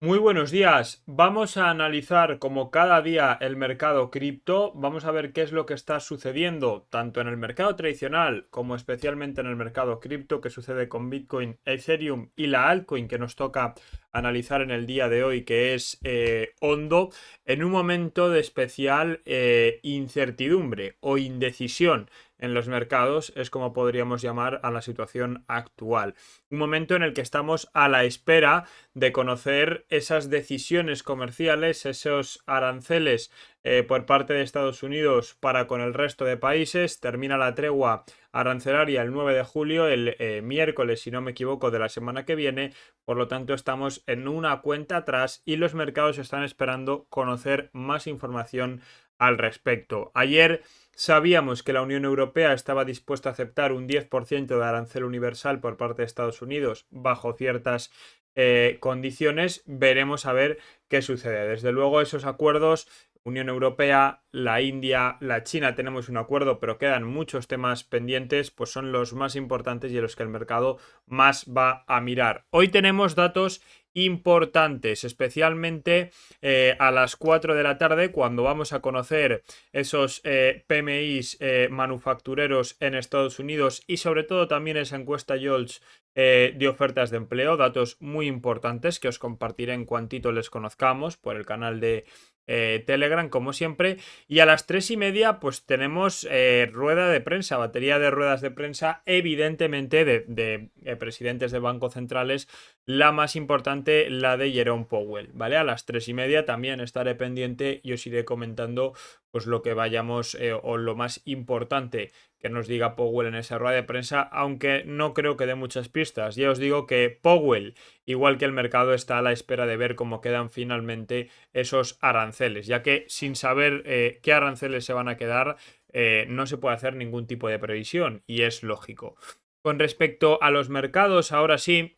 Muy buenos días. Vamos a analizar como cada día el mercado cripto. Vamos a ver qué es lo que está sucediendo tanto en el mercado tradicional como especialmente en el mercado cripto, qué sucede con Bitcoin, Ethereum y la altcoin que nos toca analizar en el día de hoy, que es Ondo, en un momento de especial incertidumbre o indecisión en los mercados, es como podríamos llamar a la situación actual. Un momento en el que estamos a la espera de conocer esas decisiones comerciales, esos aranceles por parte de Estados Unidos para con el resto de países. Termina la tregua arancelaria el 9 de julio, el miércoles, si no me equivoco, de la semana que viene. Por lo tanto, estamos en una cuenta atrás y los mercados están esperando conocer más información al respecto. Ayer sabíamos que la Unión Europea estaba dispuesta a aceptar un 10% de arancel universal por parte de Estados Unidos bajo ciertas condiciones. Veremos a ver qué sucede. Desde luego, esos acuerdos, Unión Europea, la India, la China, tenemos un acuerdo, pero quedan muchos temas pendientes, pues son los más importantes y en los que el mercado más va a mirar. Hoy tenemos datos importantes, especialmente a las 4 de la tarde, cuando vamos a conocer esos PMIs manufactureros en Estados Unidos y sobre todo también esa encuesta Jolts de ofertas de empleo, datos muy importantes que os compartiré en cuantito les conozcamos por el canal de Telegram, como siempre. Y a las 3:30 pues tenemos rueda de prensa, batería de ruedas de prensa, evidentemente de presidentes de bancos centrales, la más importante, la de Jerome Powell, ¿vale? A las 3:30 también estaré pendiente y os iré comentando pues lo que vayamos o lo más importante que nos diga Powell en esa rueda de prensa, aunque no creo que dé muchas pistas. Ya os digo que Powell, igual que el mercado, está a la espera de ver cómo quedan finalmente esos aranceles, ya que sin saber qué aranceles se van a quedar, no se puede hacer ningún tipo de previsión y es lógico. Con respecto a los mercados, ahora sí,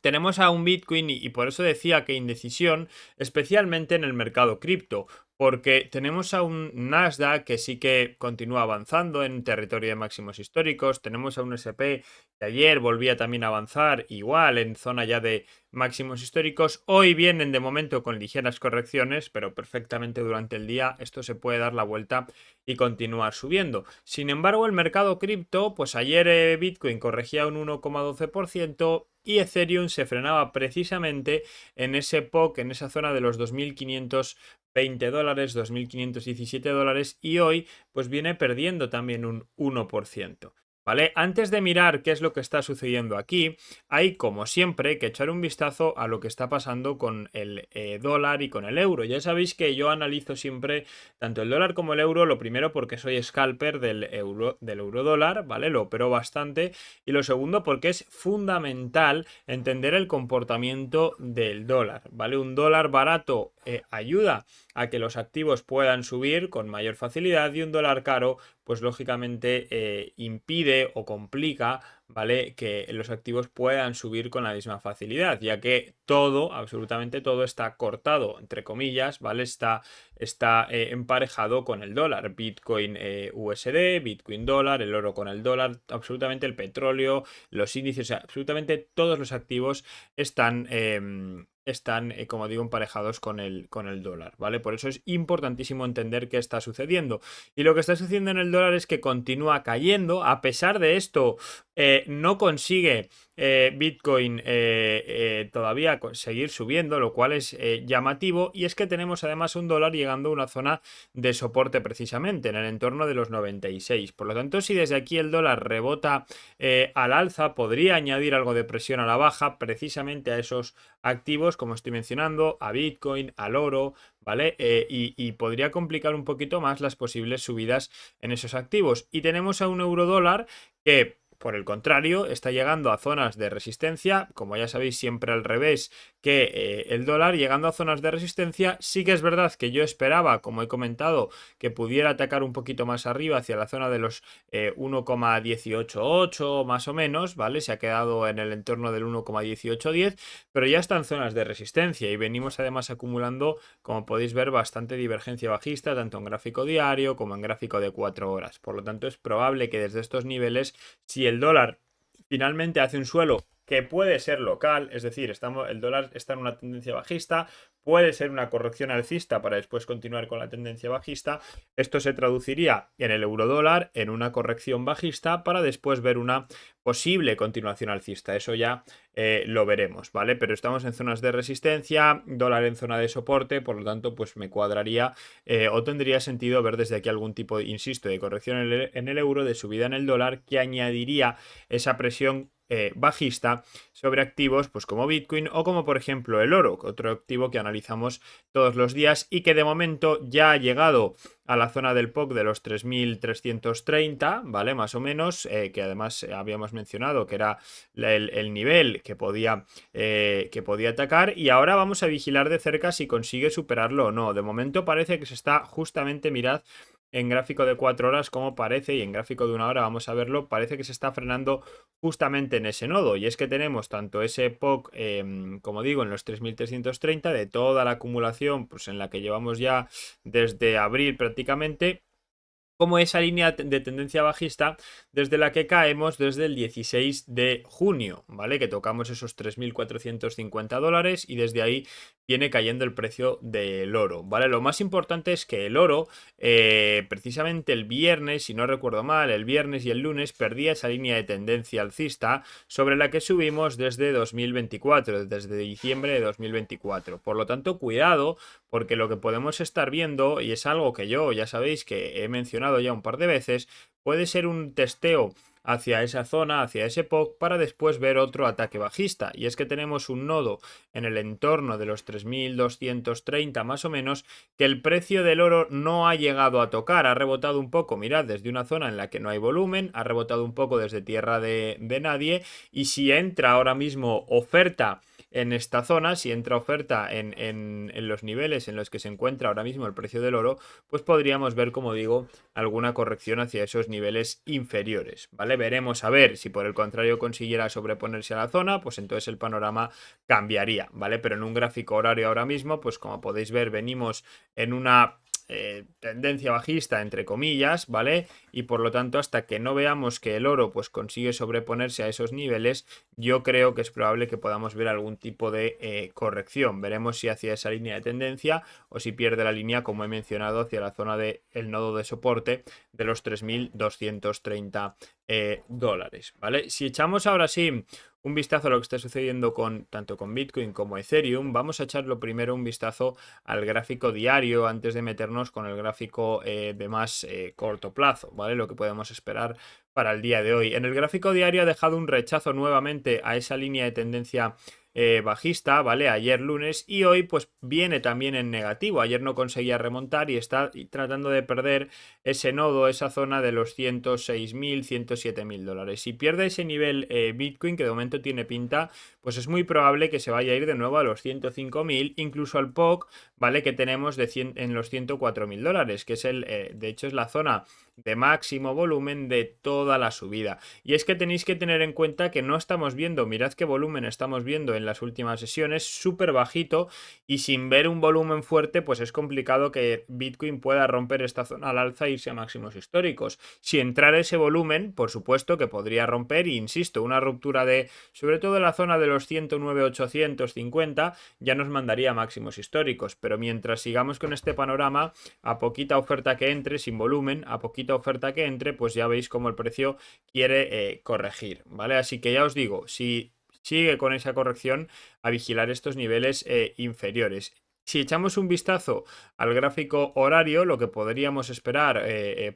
tenemos a un Bitcoin y por eso decía que indecisión, especialmente en el mercado cripto, porque tenemos a un Nasdaq que sí que continúa avanzando en territorio de máximos históricos, tenemos a un SP que ayer volvía también a avanzar igual en zona ya de máximos históricos. Hoy vienen de momento con ligeras correcciones, pero perfectamente durante el día esto se puede dar la vuelta y continuar subiendo. Sin embargo, el mercado cripto, pues ayer Bitcoin corregía un 1,12% y Ethereum se frenaba precisamente en ese POC, en esa zona de los $2.520, $2.517, y hoy pues viene perdiendo también un 1%. ¿Vale? Antes de mirar qué es lo que está sucediendo aquí, hay como siempre que echar un vistazo a lo que está pasando con el dólar y con el euro. Ya sabéis que yo analizo siempre tanto el dólar como el euro, lo primero porque soy scalper del euro dólar, ¿vale? Lo opero bastante. Y lo segundo porque es fundamental entender el comportamiento del dólar, ¿vale? Un dólar barato ayuda a que los activos puedan subir con mayor facilidad y un dólar caro pues lógicamente impide o complica, ¿vale? Que los activos puedan subir con la misma facilidad, ya que todo, absolutamente todo está cortado, entre comillas, ¿vale? Está emparejado con el dólar, Bitcoin USD, Bitcoin dólar, el oro con el dólar, absolutamente el petróleo, los índices, o sea, absolutamente todos los activos están, como digo, emparejados con el dólar, ¿vale? Por eso es importantísimo entender qué está sucediendo. Y lo que está sucediendo en el dólar es que continúa cayendo. A pesar de esto, no consigue Bitcoin todavía seguir subiendo, lo cual es llamativo. Y es que tenemos además un dólar llegando a una zona de soporte precisamente, en el entorno de los 96. Por lo tanto, si desde aquí el dólar rebota al alza, podría añadir algo de presión a la baja precisamente a esos activos, como estoy mencionando, a Bitcoin, al oro, ¿vale? Y podría complicar un poquito más las posibles subidas en esos activos. Y tenemos a un euro dólar que, por el contrario, está llegando a zonas de resistencia, como ya sabéis, siempre al revés que el dólar, llegando a zonas de resistencia. Sí que es verdad que yo esperaba, como he comentado, que pudiera atacar un poquito más arriba hacia la zona de los 1,188 más o menos, ¿vale? Se ha quedado en el entorno del 1,1810, pero ya está en zonas de resistencia y venimos además acumulando, como podéis ver, bastante divergencia bajista, tanto en gráfico diario como en gráfico de 4 horas. Por lo tanto, es probable que desde estos niveles, si el dólar finalmente hace un suelo que puede ser local, es decir, el dólar está en una tendencia bajista, puede ser una corrección alcista para después continuar con la tendencia bajista. Esto se traduciría en el eurodólar en una corrección bajista para después ver una posible continuación alcista. Eso ya lo veremos, ¿vale? Pero estamos en zonas de resistencia, dólar en zona de soporte, por lo tanto, pues me cuadraría o tendría sentido ver desde aquí algún tipo, insisto, de corrección en el euro, de subida en el dólar, que añadiría esa presión bajista sobre activos pues como Bitcoin o como por ejemplo el oro, otro activo que analizamos todos los días y que de momento ya ha llegado a la zona del POC de los 3.330, ¿vale? Más o menos, que además habíamos mencionado que era el nivel que podía atacar, y ahora vamos a vigilar de cerca si consigue superarlo o no. De momento parece que se está justamente, mirad, en gráfico de 4 horas como parece, y en gráfico de 1 hora vamos a verlo, parece que se está frenando justamente en ese nodo, y es que tenemos tanto ese POC, como digo, en los 3.330 de toda la acumulación pues en la que llevamos ya desde abril prácticamente, como esa línea de tendencia bajista desde la que caemos desde el 16 de junio, ¿vale? Que tocamos esos 3.450 dólares y desde ahí viene cayendo el precio del oro, ¿vale? Lo más importante es que el oro, precisamente el viernes, si no recuerdo mal, el viernes y el lunes perdía esa línea de tendencia alcista sobre la que subimos desde 2024, desde diciembre de 2024. Por lo tanto, cuidado, porque lo que podemos estar viendo, y es algo que yo ya sabéis que he mencionado ya un par de veces, puede ser un testeo hacia esa zona, hacia ese POC, para después ver otro ataque bajista. Y es que tenemos un nodo en el entorno de los 3.230 más o menos, que el precio del oro no ha llegado a tocar, ha rebotado un poco, mirad, desde una zona en la que no hay volumen, ha rebotado un poco desde tierra de nadie, y si entra ahora mismo oferta en esta zona, si entra oferta en los niveles en los que se encuentra ahora mismo el precio del oro, pues podríamos ver, como digo, alguna corrección hacia esos niveles inferiores, ¿vale? Veremos a ver si por el contrario consiguiera sobreponerse a la zona, pues entonces el panorama cambiaría, ¿vale? Pero en un gráfico horario ahora mismo, pues como podéis ver, venimos en una tendencia bajista entre comillas, ¿vale? Y por lo tanto, hasta que no veamos que el oro pues consigue sobreponerse a esos niveles, yo creo que es probable que podamos ver algún tipo de corrección. Veremos si hacia esa línea de tendencia o si pierde la línea, como he mencionado, hacia la zona del nodo de soporte de los 3.230 dólares, ¿vale? Si echamos ahora sí un vistazo a lo que está sucediendo tanto con Bitcoin como Ethereum, vamos a echarlo primero un vistazo al gráfico diario antes de meternos con el gráfico de más corto plazo, ¿vale? Lo que podemos esperar para el día de hoy. En el gráfico diario ha dejado un rechazo nuevamente a esa línea de tendencia bajista, ¿vale? Ayer lunes, y hoy pues viene también en negativo. Ayer no conseguía remontar y está tratando de perder ese nodo, esa zona de los 106.000, 107.000 dólares. Si pierde ese nivel Bitcoin, que de momento tiene pinta, pues es muy probable que se vaya a ir de nuevo a los 105.000, incluso al POC, ¿vale? Que tenemos en los 104.000 dólares, que es de hecho es la zona de máximo volumen de toda la subida. Y es que tenéis que tener en cuenta que no estamos viendo, mirad qué volumen estamos viendo en las últimas sesiones, súper bajito, y sin ver un volumen fuerte pues es complicado que Bitcoin pueda romper esta zona al alza e irse a máximos históricos. Si entrara ese volumen, por supuesto que podría romper, e insisto, una ruptura de, sobre todo en la zona de los 109.850, ya nos mandaría a máximos históricos, pero mientras sigamos con este panorama, a poquita oferta que entre, sin volumen, a poquita oferta que entre, pues ya veis cómo el precio quiere corregir, ¿vale? Así que ya os digo, si sigue con esa corrección, a vigilar estos niveles inferiores. Si echamos un vistazo al gráfico horario, lo que podríamos esperar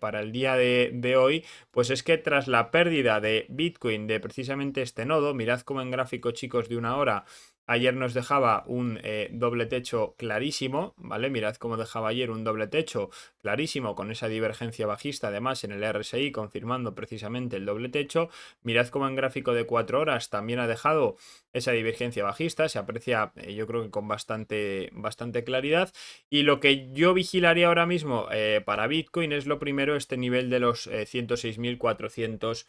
para el día de hoy, pues es que tras la pérdida de Bitcoin de precisamente este nodo, mirad como en gráfico, chicos, de 1 hora, ayer nos dejaba un doble techo clarísimo, ¿vale? Mirad cómo dejaba ayer un doble techo clarísimo con esa divergencia bajista, además en el RSI, confirmando precisamente el doble techo. Mirad cómo en gráfico de 4 horas también ha dejado esa divergencia bajista, se aprecia yo creo que con bastante claridad. Y lo que yo vigilaría ahora mismo para Bitcoin es lo primero, este nivel de los 106.400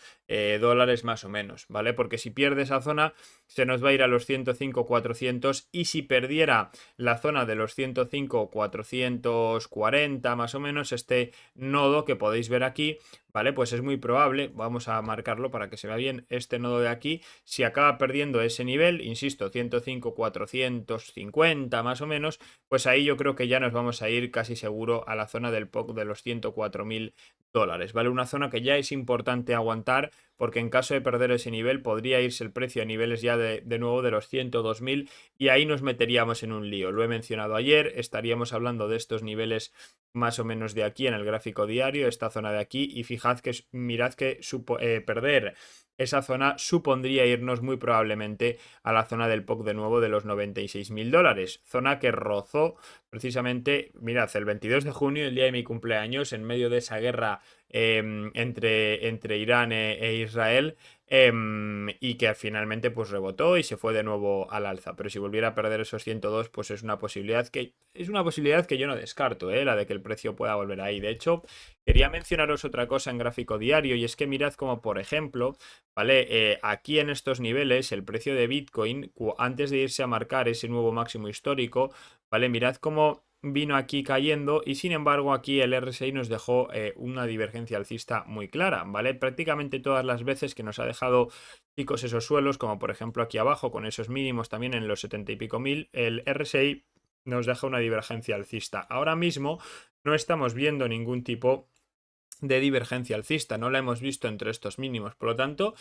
dólares más o menos, ¿vale? Porque si pierde esa zona se nos va a ir a los 105.400, y si perdiera la zona de los 105.440 más o menos, este nodo que podéis ver aquí, ¿vale? Pues es muy probable, vamos a marcarlo para que se vea bien, este nodo de aquí, si acaba perdiendo ese nivel, insisto, 105.450 más o menos, pues ahí yo creo que ya nos vamos a ir casi seguro a la zona del POC de los 104.000 dólares, ¿vale? Una zona que ya es importante aguantar porque en caso de perder ese nivel podría irse el precio a niveles ya de nuevo de los 102.000 y ahí nos meteríamos en un lío. Lo he mencionado ayer, estaríamos hablando de estos niveles más o menos de aquí en el gráfico diario, esta zona de aquí, y fijad que mirad que perder esa zona supondría irnos muy probablemente a la zona del POC de nuevo de los 96.000 dólares, zona que rozó precisamente, mirad, el 22 de junio, el día de mi cumpleaños, en medio de esa guerra entre Irán e Israel, y que finalmente pues rebotó y se fue de nuevo al alza. Pero si volviera a perder esos 102, pues es una posibilidad que yo no descarto, la de que el precio pueda volver ahí. De hecho, quería mencionaros otra cosa en gráfico diario y es que mirad como por ejemplo, ¿vale? Aquí en estos niveles el precio de Bitcoin antes de irse a marcar ese nuevo máximo histórico, ¿vale? Mirad cómo vino aquí cayendo y sin embargo aquí el RSI nos dejó una divergencia alcista muy clara, ¿vale? Prácticamente todas las veces que nos ha dejado, chicos, esos suelos, como por ejemplo aquí abajo con esos mínimos también en los 70 y pico mil, el RSI nos deja una divergencia alcista. Ahora mismo no estamos viendo ningún tipo de divergencia alcista, no la hemos visto entre estos mínimos, por lo tanto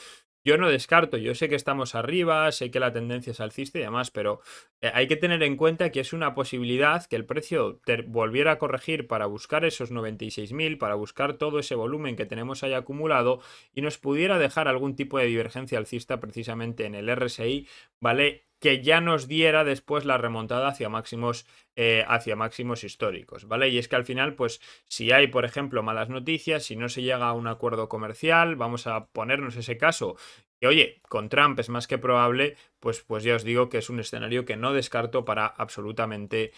yo no descarto, yo sé que estamos arriba, sé que la tendencia es alcista y demás, pero hay que tener en cuenta que es una posibilidad que el precio volviera a corregir para buscar esos 96.000, para buscar todo ese volumen que tenemos ahí acumulado y nos pudiera dejar algún tipo de divergencia alcista precisamente en el RSI, ¿vale? Que ya nos diera después la remontada hacia máximos históricos, ¿vale? Y es que al final, pues, si hay, por ejemplo, malas noticias, si no se llega a un acuerdo comercial, vamos a ponernos ese caso que oye, con Trump es más que probable, pues ya os digo que es un escenario que no descarto para absolutamente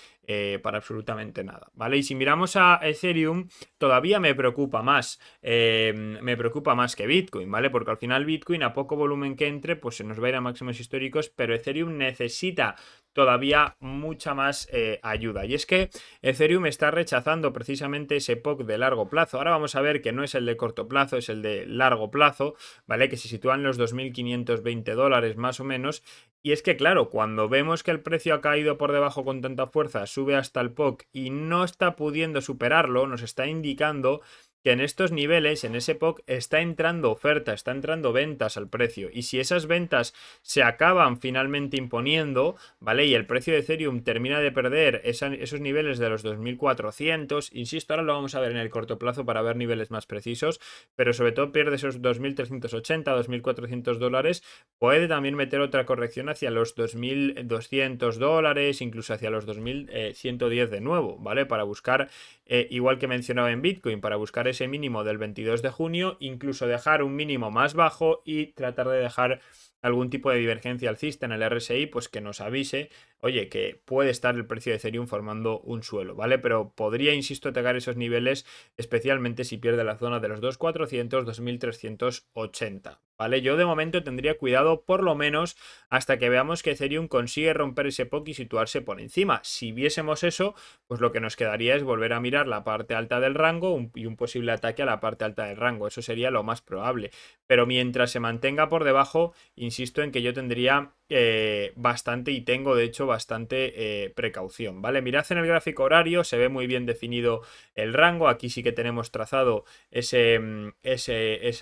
nada, ¿vale? Y si miramos a Ethereum, todavía me preocupa más que Bitcoin, ¿vale? Porque al final Bitcoin, a poco volumen que entre, pues se nos va a ir a máximos históricos, pero Ethereum necesita todavía mucha más ayuda. Y es que Ethereum está rechazando precisamente ese POC de largo plazo. Ahora vamos a ver que no es el de corto plazo, es el de largo plazo, ¿vale? Que se sitúa en los 2.520 dólares más o menos. Y es que, claro, cuando vemos que el precio ha caído por debajo con tanta fuerza, sube hasta el POC y no está pudiendo superarlo, nos está indicando que en estos niveles, en ese POC, está entrando oferta, está entrando ventas al precio. Y si esas ventas se acaban finalmente imponiendo, ¿vale? Y el precio de Ethereum termina de perder esos niveles de los 2.400, insisto, ahora lo vamos a ver en el corto plazo para ver niveles más precisos, pero sobre todo pierde esos 2.380, 2.400 dólares, puede también meter otra corrección hacia los 2.200 dólares, incluso hacia los 2.110 de nuevo, ¿vale? Para buscar, igual que mencionaba en Bitcoin, para buscar ese mínimo del 22 de junio, incluso dejar un mínimo más bajo y tratar de dejar algún tipo de divergencia alcista en el RSI, pues que nos avise, oye, que puede estar el precio de Ethereum formando un suelo, ¿vale? Pero podría, insisto, atacar esos niveles, especialmente si pierde la zona de los 2.400, 2.380, ¿vale? Yo de momento tendría cuidado por lo menos hasta que veamos que Ethereum consigue romper ese POC y situarse por encima. Si viésemos eso, pues lo que nos quedaría es volver a mirar la parte alta del rango y un posible ataque a la parte alta del rango. Eso sería lo más probable. Pero mientras se mantenga por debajo, insisto en que yo tendría bastante y tengo de hecho bastante precaución, ¿vale? Mirad en el gráfico horario, se ve muy bien definido el rango, aquí sí que tenemos trazado esa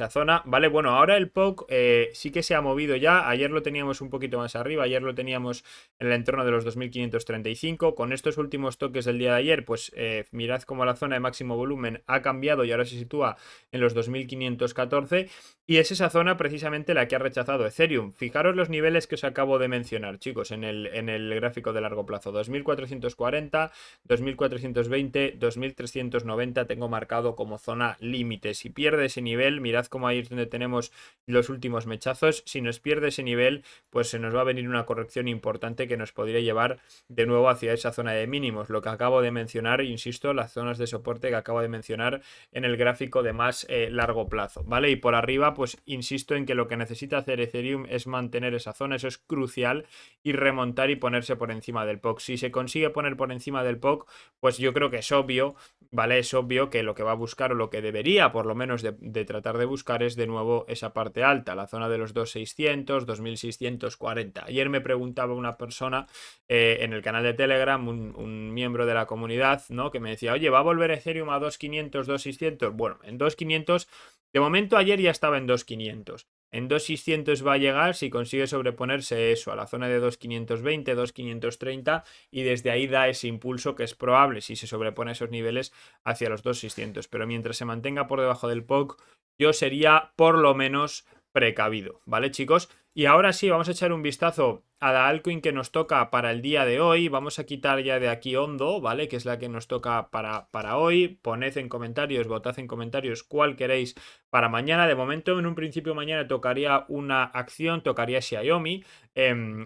zona, ¿vale? Bueno, ahora el POC sí que se ha movido ya, ayer lo teníamos un poquito más arriba, ayer lo teníamos en el entorno de los 2.535, con estos últimos toques del día de ayer, pues mirad cómo la zona de máximo volumen ha cambiado y ahora se sitúa en los 2.514 y es esa zona precisamente la que ha rechazado Ethereum. Fijaros los niveles que os acabo de mencionar, chicos, en el gráfico de largo plazo. 2.440, 2.420, 2.390 tengo marcado como zona límite. Si pierde ese nivel, mirad cómo ahí es donde tenemos los últimos mechazos. Si nos pierde ese nivel, pues se nos va a venir una corrección importante que nos podría llevar de nuevo hacia esa zona de mínimos. Lo que acabo de mencionar, insisto, las zonas de soporte que acabo de mencionar en el gráfico de más largo plazo, ¿vale? Y por arriba, pues chicos, insisto en que lo que necesita hacer Ethereum es mantener esa zona, eso es crucial, y remontar y ponerse por encima del POC. Si se consigue poner por encima del POC, pues yo creo que es obvio, ¿vale? Es obvio que lo que va a buscar o lo que debería por lo menos de tratar de buscar es de nuevo esa parte alta, la zona de los 2600, 2640. Ayer me preguntaba una persona en el canal de Telegram, un miembro de la comunidad, ¿no? Que me decía, oye, ¿va a volver Ethereum a 2500, 2600? Bueno, en 2500, de momento ayer ya estaba en 2500. En 2600 va a llegar si consigue sobreponerse eso a la zona de 2520, 2530 y desde ahí da ese impulso que es probable si se sobrepone esos niveles hacia los 2600. Pero mientras se mantenga por debajo del POC, yo sería por lo menos precavido, ¿vale, chicos? Y ahora sí, vamos a echar un vistazo a la altcoin que nos toca para el día de hoy. Vamos a quitar ya de aquí Ondo, ¿vale? Que es la que nos toca para hoy. Poned en comentarios, votad en comentarios cuál queréis para mañana. De momento, en un principio mañana tocaría una acción, tocaría Xiaomi,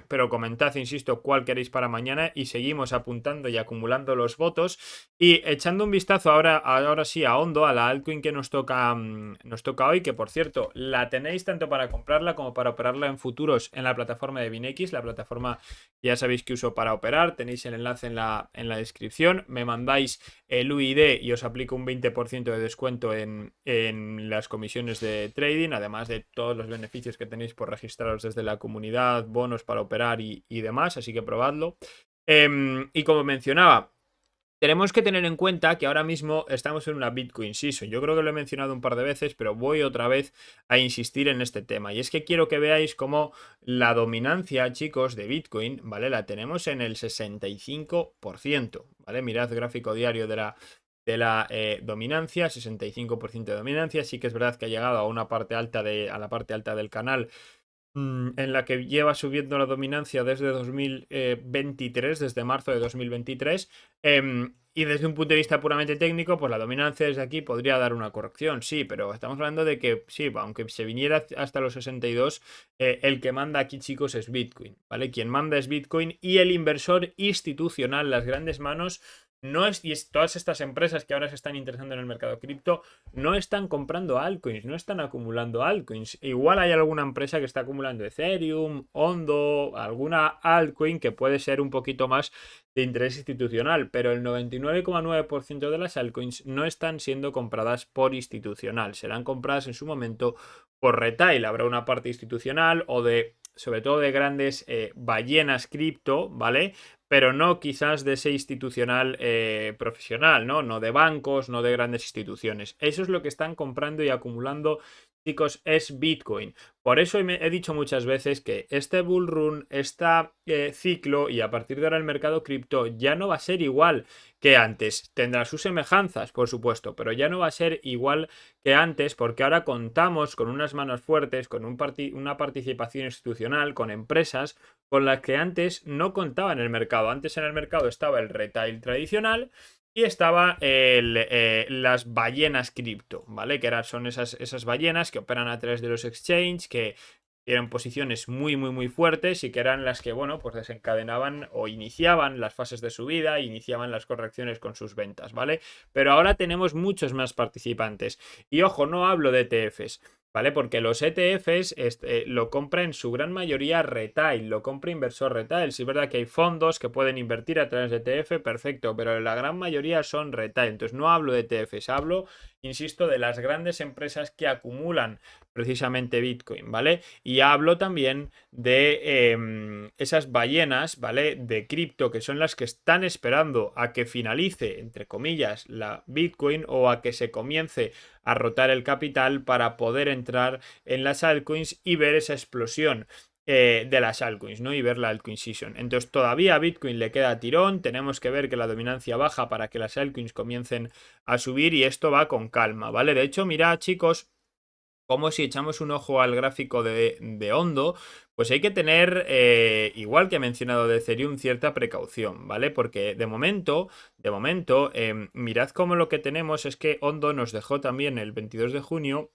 pero comentad, insisto, cuál queréis para mañana y seguimos apuntando y acumulando los votos. Y echando un vistazo ahora sí a Ondo, a la altcoin que nos toca hoy, que por cierto, la tenéis tanto para comprarla como para operarla en futuros en la plataforma de BinX, la plataforma que ya sabéis que uso para operar. Tenéis el enlace en la descripción. Me mandáis el UID y os aplico un 20% de descuento en las comisiones de trading, además de todos los beneficios que tenéis por registraros desde la comunidad, bonos para operar y demás, así que probadlo. Y como mencionaba, tenemos que tener en cuenta que ahora mismo estamos en una Bitcoin season. Yo creo que lo he mencionado un par de veces, pero voy otra vez a insistir en este tema. Y es que quiero que veáis cómo la dominancia, chicos, de Bitcoin, ¿vale? La tenemos en el 65%, ¿vale? Mirad gráfico diario de la dominancia, 65% de dominancia. Sí que es verdad que ha llegado a una parte alta a la parte alta del canal, en la que lleva subiendo la dominancia desde 2023, desde marzo de 2023. Y desde un punto de vista puramente técnico, pues la dominancia desde aquí podría dar una corrección, sí, pero estamos hablando de que, sí, aunque se viniera hasta los 62, el que manda aquí, chicos, es Bitcoin, ¿vale? Quien manda es Bitcoin y el inversor institucional, las grandes manos, no es, todas estas empresas que ahora se están interesando en el mercado cripto, no están comprando altcoins, no están acumulando altcoins. Igual hay alguna empresa que está acumulando Ethereum, Ondo, alguna altcoin que puede ser un poquito más de interés institucional, pero el 99,9% de las altcoins no están siendo compradas por institucional, serán compradas en su momento por retail. Habrá una parte institucional o sobre todo de grandes ballenas cripto, ¿vale? Pero no quizás de ese institucional profesional, ¿no? No de bancos, no de grandes instituciones. Eso es lo que están comprando y acumulando, chicos, es Bitcoin. Por eso he dicho muchas veces que este bull run, este ciclo y a partir de ahora el mercado cripto ya no va a ser igual que antes. Tendrá sus semejanzas, por supuesto, pero ya no va a ser igual que antes porque ahora contamos con unas manos fuertes, con una participación institucional, con empresas con las que antes no contaba en el mercado. Antes en el mercado estaba el retail tradicional y estaba las ballenas cripto, ¿vale? Que son esas ballenas que operan a través de los exchanges, que tienen posiciones muy, muy, muy fuertes y que eran las que, bueno, pues desencadenaban o iniciaban las fases de subida, iniciaban las correcciones con sus ventas, ¿vale? Pero ahora tenemos muchos más participantes. Y ojo, no hablo de ETFs, ¿vale? Porque los ETFs lo compra en su gran mayoría retail, lo compra inversor retail. Sí es verdad que hay fondos que pueden invertir a través de ETF, perfecto, pero la gran mayoría son retail. Entonces no hablo de ETFs, hablo, insisto, de las grandes empresas que acumulan precisamente Bitcoin, ¿vale? Y hablo también de esas ballenas, ¿vale? De cripto, que son las que están esperando a que finalice, entre comillas, la Bitcoin o a que se comience a rotar el capital para poder entrar en las altcoins y ver esa explosión de las altcoins, ¿no? Y ver la altcoin season. Entonces todavía a Bitcoin le queda tirón, tenemos que ver que la dominancia baja para que las altcoins comiencen a subir y esto va con calma, ¿vale? De hecho, mirad, chicos, como si echamos un ojo al gráfico de Ondo, pues hay que tener, igual que he mencionado de Ethereum, cierta precaución, ¿vale? Porque de momento, mirad cómo lo que tenemos es que Ondo nos dejó también el 22 de junio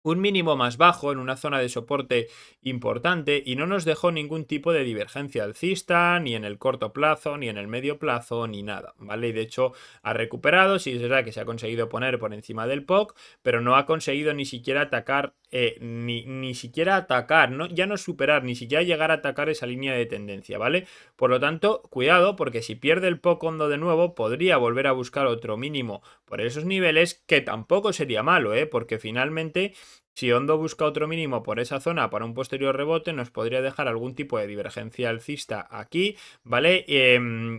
un mínimo más bajo en una zona de soporte importante y no nos dejó ningún tipo de divergencia alcista, ni en el corto plazo, ni en el medio plazo, ni nada, ¿vale? Y de hecho ha recuperado, sí es verdad que se ha conseguido poner por encima del POC, pero no ha conseguido ni siquiera atacar, ni siquiera atacar, ¿no? Ya no superar, ni siquiera llegar a atacar esa línea de tendencia, ¿vale? Por lo tanto, cuidado, porque si pierde el POC hondo de nuevo, podría volver a buscar otro mínimo por esos niveles, que tampoco sería malo, ¿eh? Porque finalmente si Hondo busca otro mínimo por esa zona para un posterior rebote, nos podría dejar algún tipo de divergencia alcista aquí, ¿vale?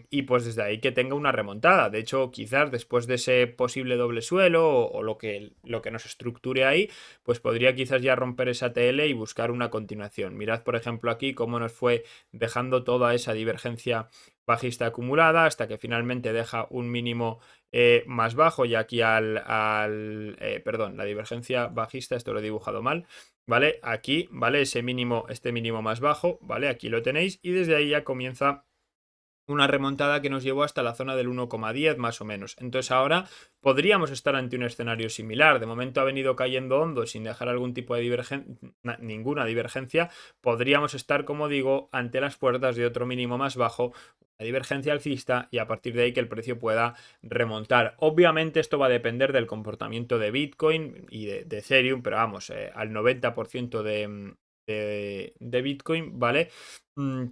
Y pues desde ahí que tenga una remontada. De hecho, quizás después de ese posible doble suelo o lo que nos estructure ahí, pues podría quizás ya romper esa TL y buscar una continuación. Mirad, por ejemplo, aquí cómo nos fue dejando toda esa divergencia bajista acumulada hasta que finalmente deja un mínimo más bajo y aquí perdón, la divergencia bajista, esto lo he dibujado mal, ¿vale? Aquí, ¿vale? Ese mínimo, este mínimo más bajo, ¿vale? Aquí lo tenéis y desde ahí ya comienza una remontada que nos llevó hasta la zona del 1,10 más o menos. Entonces ahora podríamos estar ante un escenario similar. De momento ha venido cayendo hondo sin dejar algún tipo de ninguna divergencia. Podríamos estar, como digo, ante las puertas de otro mínimo más bajo, una divergencia alcista y a partir de ahí que el precio pueda remontar. Obviamente esto va a depender del comportamiento de Bitcoin y de Ethereum, pero vamos, al 90% de Bitcoin, ¿vale?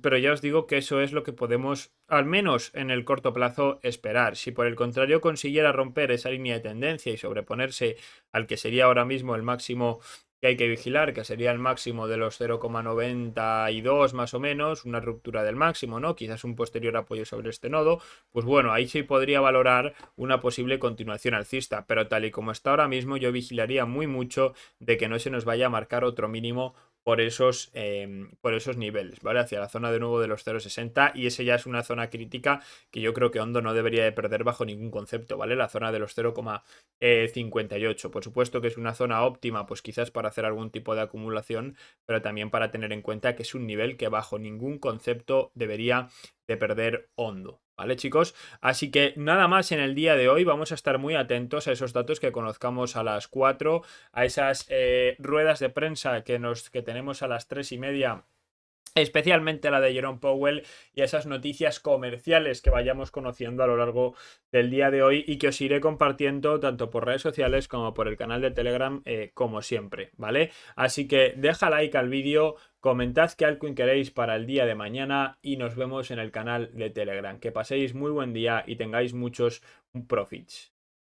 Pero ya os digo que eso es lo que podemos, al menos en el corto plazo, esperar. Si por el contrario consiguiera romper esa línea de tendencia y sobreponerse al que sería ahora mismo el máximo que hay que vigilar, que sería el máximo de los 0,92 más o menos, una ruptura del máximo, ¿no? Quizás un posterior apoyo sobre este nodo, pues bueno, ahí sí podría valorar una posible continuación alcista, pero tal y como está ahora mismo, yo vigilaría muy mucho de que no se nos vaya a marcar otro mínimo por esos niveles, ¿vale? Hacia la zona de nuevo de los 0,60 y ese ya es una zona crítica que yo creo que Hondo no debería de perder bajo ningún concepto, ¿vale? La zona de los 0,58. Por supuesto que es una zona óptima, pues quizás para hacer algún tipo de acumulación, pero también para tener en cuenta que es un nivel que bajo ningún concepto debería de perder Hondo. ¿Vale, chicos? Así que nada más en el día de hoy. Vamos a estar muy atentos a esos datos que conozcamos a las 4, a esas ruedas de prensa que tenemos a las 3:30, especialmente la de Jerome Powell, y a esas noticias comerciales que vayamos conociendo a lo largo del día de hoy y que os iré compartiendo tanto por redes sociales como por el canal de Telegram, como siempre, ¿vale? Así que deja like al vídeo, comentad qué altcoin queréis para el día de mañana y nos vemos en el canal de Telegram. Que paséis muy buen día y tengáis muchos profits.